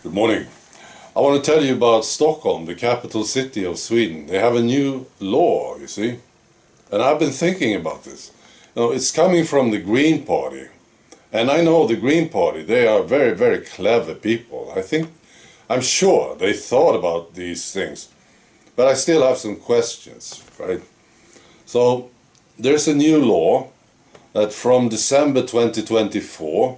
Good morning. I want to tell you about Stockholm, the capital city of Sweden. They have a new law, you see. And I've been thinking about this. It's coming from the Green Party. And I know the Green Party, they are very, very clever people. I'm sure they thought about these things. But I still have some questions, right? So, there's a new law that from December 2024,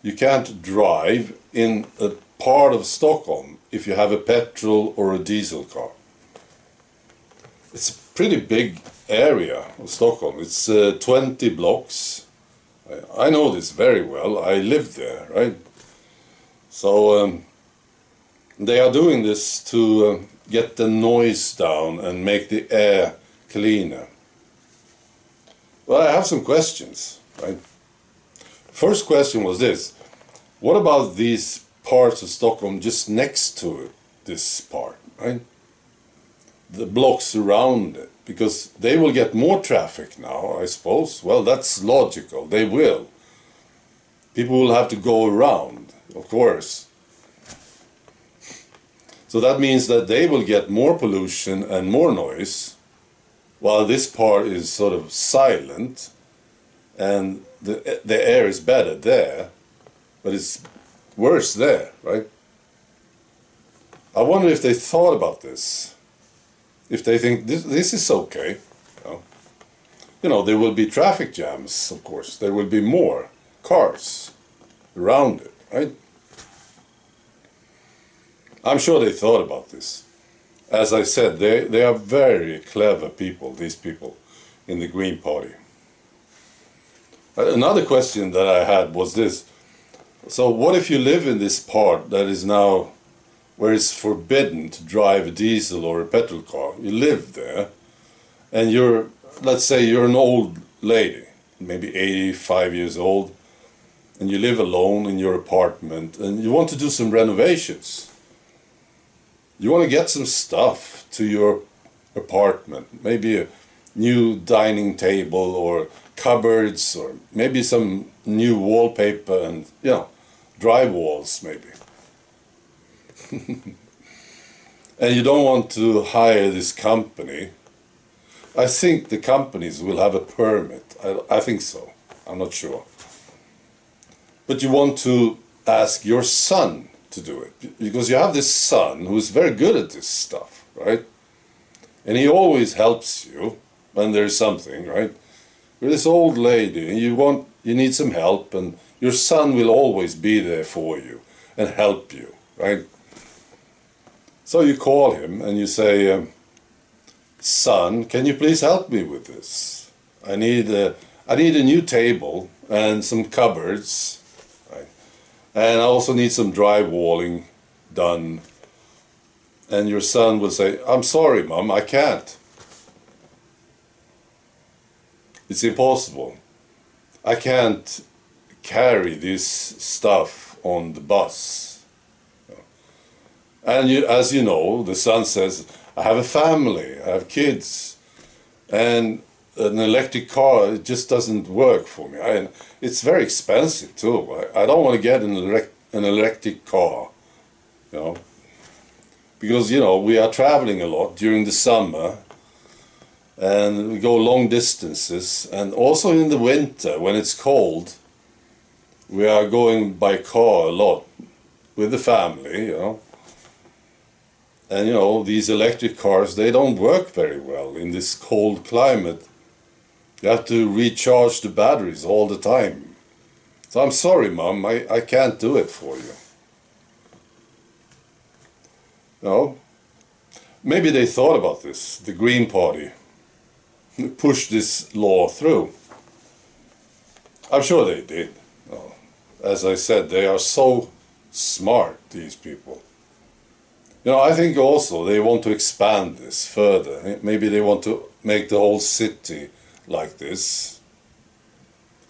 you can't drive in a part of Stockholm if you have a petrol or a diesel car. It's a pretty big area of Stockholm. It's 20 blocks. I know this very well. I lived there, right? So they are doing this to get the noise down and make the air cleaner. Well, I have some questions, right? First question was this: what about these parts of Stockholm just next to it, this part, right? The blocks around it, because they will get more traffic now, I suppose. Well, that's logical, they will. People will have to go around, of course. So that means that they will get more pollution and more noise, while this part is sort of silent, and the air is better there, but it's worse there, right? I wonder if they thought about this. If they think this is okay. There will be traffic jams, of course. There will be more cars around it, right? I'm sure they thought about this. As I said, they are very clever people, these people in the Green Party. Another question that I had was this: so what if you live in this part that is now where it's forbidden to drive a diesel or a petrol car? You live there, and let's say you're an old lady, maybe 85 years old, and you live alone in your apartment, and you want to do some renovations. You want to get some stuff to your apartment, maybe a new dining table or cupboards, or maybe some new wallpaper and, dry walls maybe. And you don't want to hire this company. I think the companies will have a permit. I think so. I'm not sure. But you want to ask your son to do it, because you have this son who's very good at this stuff, right? And he always helps you when there's something, right? You're this old lady and you need some help, and your son will always be there for you and help you, right? So you call him and you say, son, can you please help me with this? I need a new table and some cupboards, right? And I also need some drywalling done. And your son will say, I'm sorry, Mom, I can't. It's impossible. I can't carry this stuff on the bus. And as you know, the son says, I have a family, I have kids, and an electric car, it just doesn't work for me. It's very expensive too. I don't want to get an electric car, because, we are traveling a lot during the summer, and we go long distances, and also in the winter when it's cold, we are going by car a lot with the family, And these electric cars, they don't work very well in this cold climate. You have to recharge the batteries all the time. So I'm sorry, Mom, I can't do it for you. Maybe they thought about this, the Green Party, pushed this law through. I'm sure they did. As I said, they are so smart, these people. I think also they want to expand this further. Maybe they want to make the whole city like this.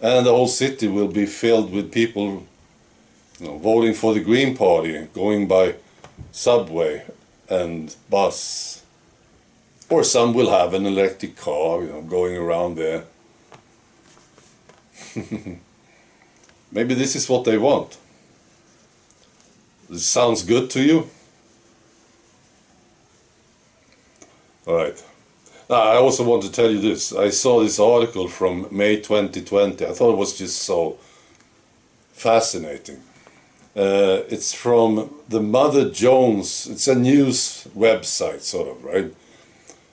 And the whole city will be filled with people, voting for the Green Party, going by subway and bus. Or some will have an electric car, going around there. Maybe this is what they want. This sounds good to you? Alright. I also want to tell you this. I saw this article from May 2020. I thought it was just so fascinating. It's from the Mother Jones. It's a news website, sort of, right?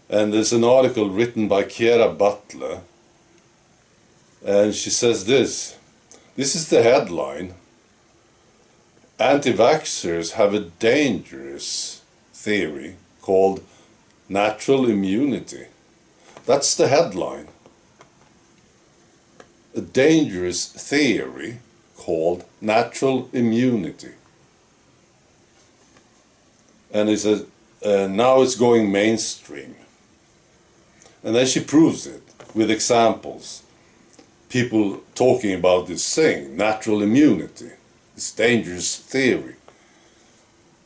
And there's an article written by Kiera Butler. And she says this. This is the headline. Anti-vaxxers have a dangerous theory called natural immunity. That's the headline. A dangerous theory called natural immunity. And it says, now it's going mainstream. And then she proves it with examples. People talking about this thing, natural immunity, this dangerous theory.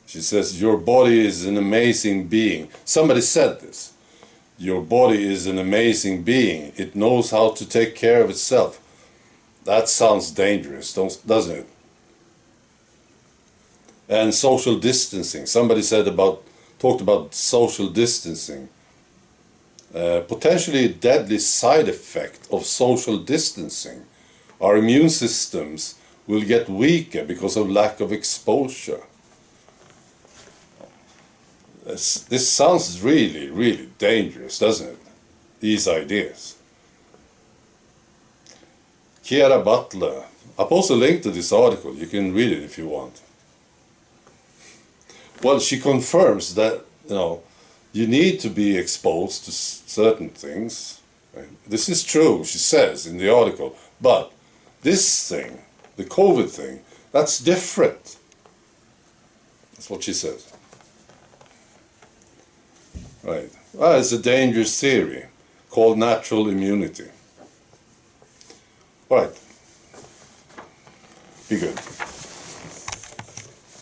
She says, your body is an amazing being. Somebody said this. Your body is an amazing being. It knows how to take care of itself. That sounds dangerous, doesn't it? And social distancing. Somebody talked about social distancing. Potentially a deadly side effect of social distancing. Our immune systems will get weaker because of lack of exposure. This sounds really, really dangerous, doesn't it? These ideas. Kiera Butler. I'll post a link to this article. You can read it if you want. Well, she confirms that, you need to be exposed to certain things. Right? This is true, she says in the article. But this thing, the COVID thing, that's different. That's what she says. Right. Well, it's a dangerous theory called natural immunity. All right. Be good.